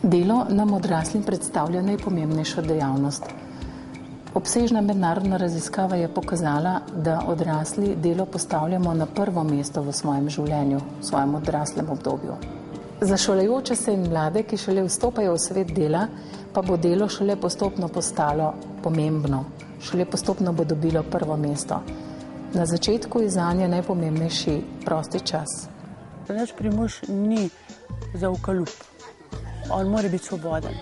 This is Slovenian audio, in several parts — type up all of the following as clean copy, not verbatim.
Delo nam odraslim predstavlja najpomembnejšo dejavnost. Obsežna mednarodna raziskava je pokazala, da odrasli delo postavljamo na prvo mesto v svojem življenju, v svojem odraslem obdobju. Za šolajoče se in mlade, ki šele vstopajo v svet dela, pa bo delo šele postopno postalo pomembno, šele postopno bo dobilo prvo mesto. Na začetku je zanje najpomembnejši prosti čas. Naš Primož ni za ukalup. On mora biti svoboden.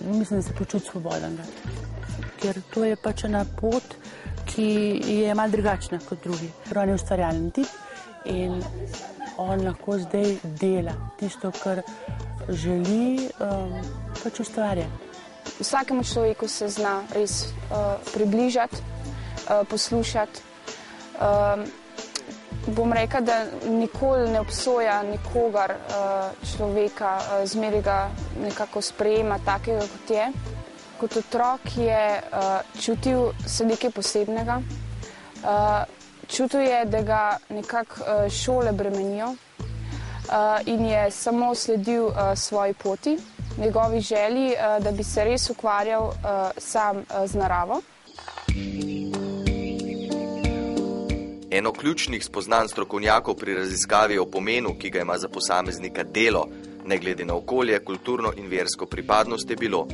Mislim, da se počuti svoboden. Ker to je pač ena pot, ki je malo drugačna kot drugi. On je ustvarjalen tip in on lahko zdaj dela tisto, kar želi, pač ustvarja. Vsakemu človeku se zna res približati, poslušati. Bom rekla, da nikoli ne obsoja nikogar človeka, zmeraj ga nekako sprejema takega, kot je. Kot otrok je čutil se nekaj posebnega. Čutil je, da ga nekako šole bremenijo in je samo sledil svoji poti, njegovi želji, da bi se res ukvarjal sam z naravo. Eno ključnih spoznanj strokovnjakov pri raziskavi o pomenu, ki ga ima za posameznika delo, ne glede na okolje, kulturno in versko pripadnost, je bilo: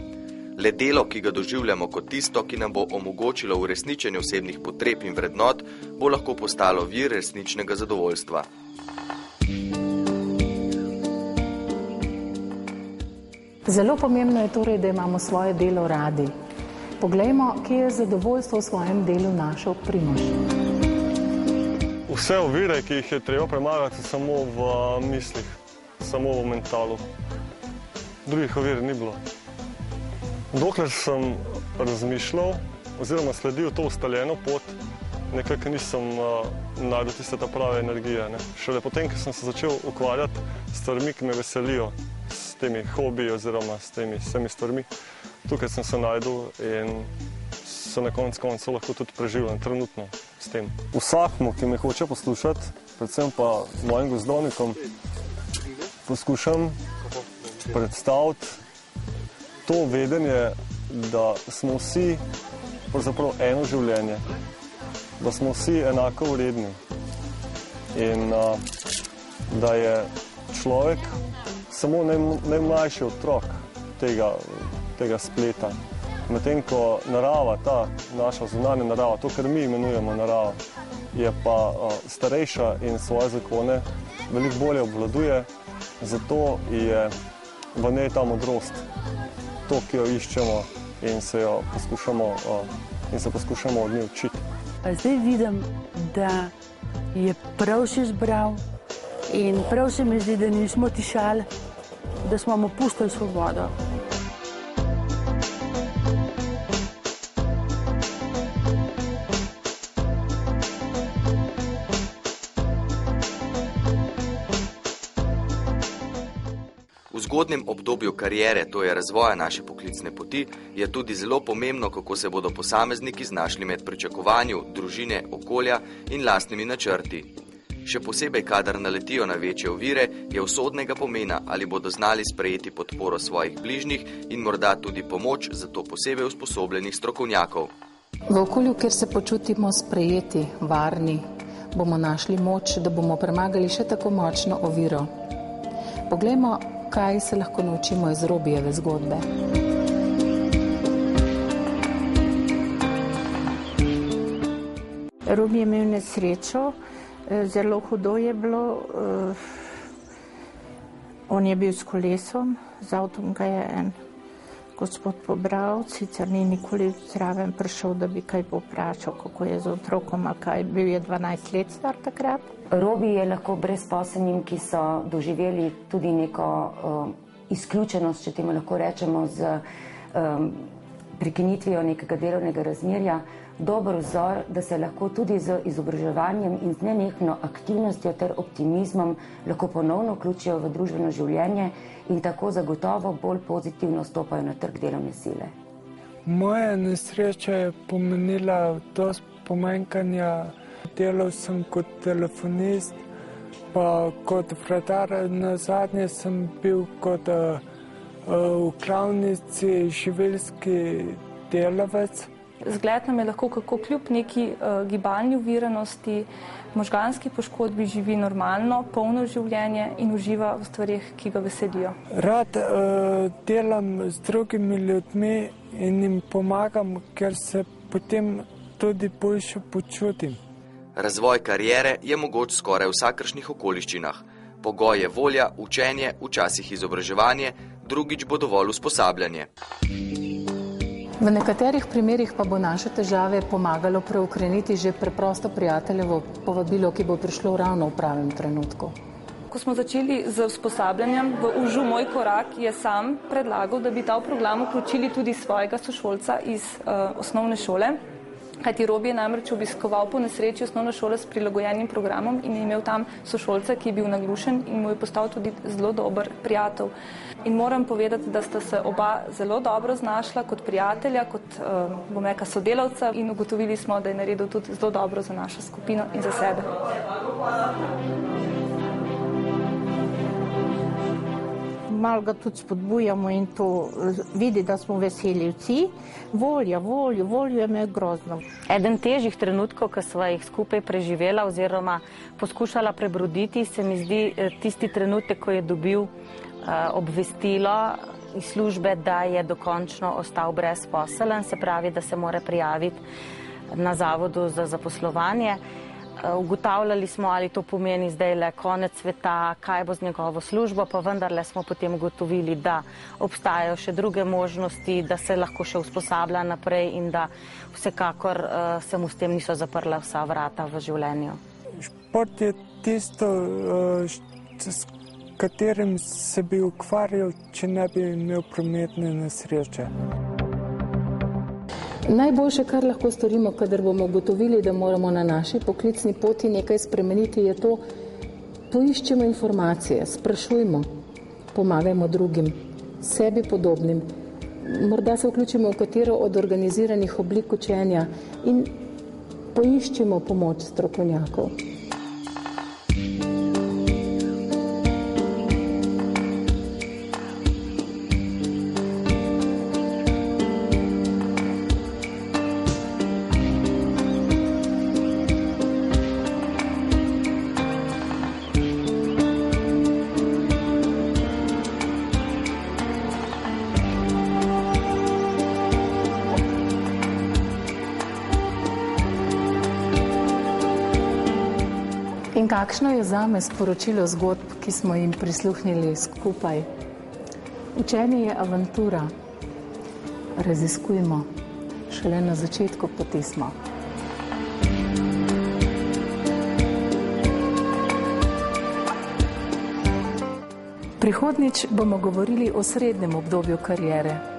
le delo, ki ga doživljamo kot tisto, ki nam bo omogočilo uresničenje osebnih potreb in vrednot, bo lahko postalo vir resničnega zadovoljstva. Zelo pomembno je torej, da imamo svoje delo radi. Poglejmo, kje je zadovoljstvo v svojem delu našel Primož. Vse ovire, ki jih je treba premagati, samo v mislih, samo v mentalu. Drugih ovir ni bilo. Dokler sem razmišljal oziroma sledil to ustaljeno pot, nekako nisem najdel tiste ta prave energije. Šele potem, ko sem se začel ukvarjati s stvarmi, ki me veselijo, s temi hobiji oziroma s temi vsemi stvarmi, tukaj sem se najdel in se na koncu lahko tudi preživljam trenutno s tem. Vsakmu, ki me hoče poslušati, predvsem pa mojim gozdovnikom, poskušam predstaviti to vedenje, da smo vsi pravzaprav eno življenje, da smo vsi enako vredni in da je človek samo najmlajši otrok tega spleta. Medtem ko narava, ta naša zunanja narava, to, kar mi imenujemo narava, je pa starejša in svoje zakone veliko bolje obvladuje, zato je v njej ta modrost, to, ki jo iščemo in se poskušamo od nje učiti. Zdaj vidim, da je prav si izbral in prav se mi zdi, da nismo tišali, da smo mu pustili svobodo. V zgodnjem obdobju kariere, to je razvoja naše poklicne poti, je tudi zelo pomembno, kako se bodo posamezniki znašli med pričakovanju, družine, okolja in lastnimi načrti. Še posebej, kadar naletijo na večje ovire, je usodnega pomena, ali bodo znali sprejeti podporo svojih bližnjih in morda tudi pomoč za to posebej usposobljenih strokovnjakov. V okolju, kjer se počutimo sprejeti, varni, bomo našli moč, da bomo premagali še tako močno oviro. Poglejmo, kaj se lahko naučimo iz Robijeve zgodbe. Robi je imel nesrečo, zelo hudo je bilo. On je bil s kolesom, z avtom ga je en gospod pobral, sicer ni nikoli zraven prišel, da bi kaj poprašal, kako je z otrokom, ali kaj, bil je 12 let star takrat. Robi je lahko brezposelnim, ki so doživeli tudi neko izključenost, če temu lahko rečemo, z prekinitvijo nekega delovnega razmerja, dober vzor, da se lahko tudi z izobraževanjem in z nenehno aktivnostjo ter optimizmom lahko ponovno vključijo v družbeno življenje in tako zagotovo bolj pozitivno stopajo na trg delovne sile. Moja nesreča je pomenila dosti pomanjkanja. Delal sem kot telefonist, pa kot vratar. Na zadnje sem bil kot v klavnici živilski delavec. Zgled nam je lahko, kako kljub neki gibalni oviranosti, možganski poškodbi živi normalno, polno življenje in uživa v stvarih, ki ga veselijo. Rad delam z drugimi ljudmi in jim pomagam, ker se potem tudi boljše počutim. Razvoj kariere je mogoč skoraj v vsakršnih okoliščinah. Pogoj je volja, učenje, včasih izobraževanje, drugič bo dovolj usposabljanje. V nekaterih primerih pa bo naše težave pomagalo preukreniti že preprosto prijateljevo povabilo, ki bo prišlo ravno v pravem trenutku. Ko smo začeli z usposabljanjem v užu Moj korak, je sam predlagal, da bi ta v program vključili tudi svojega sošolca iz osnovne šole. Kajti Robi je namreč obiskoval po nesreči osnovno šolo s prilagojenim programom in je imel tam sošolca, ki je bil naglušen in mu je postal tudi zelo dober prijatelj. In moram povedati, da sta se oba zelo dobro znašla kot prijatelja, kot sodelavca in ugotovili smo, da je naredil tudi zelo dobro za našo skupino in za sebe. Malo ga tudi spodbujamo in to vidi, da smo veseli vsi. Voljo je me grozno. Eden težjih trenutkov, ki sva jih skupaj preživela oziroma poskušala prebroditi, se mi zdi tisti trenutek, ko je dobil obvestilo iz službe, da je dokončno ostal brezposeln, se pravi, da se mora prijaviti na Zavodu za zaposlovanje. Ugotavljali smo, ali to pomeni zdaj le konec sveta, kaj bo z njegovo službo, pa vendarle smo potem ugotovili, da obstajajo še druge možnosti, da se lahko še usposablja naprej in da vsekakor se mu s tem niso zaprla vsa vrata v življenju. Šport je tisto, s katerim se bi ukvarjal, če ne bi imel prometne nesreče. Najboljše, kar lahko storimo, kadar bomo ugotovili, da moramo na naši poklicni poti nekaj spremeniti, je to, poiščemo informacije, sprašujmo, pomagajmo drugim, sebi podobnim. Morda se vključimo v katero od organiziranih oblik učenja in poiščemo pomoč strokovnjakov. In kakšno je zame sporočilo zgodb, ki smo jim prisluhnili skupaj? Učenje je avantura. Raziskujmo. Šele na začetku poti smo. Prihodnjič bomo govorili o srednjem obdobju kariere.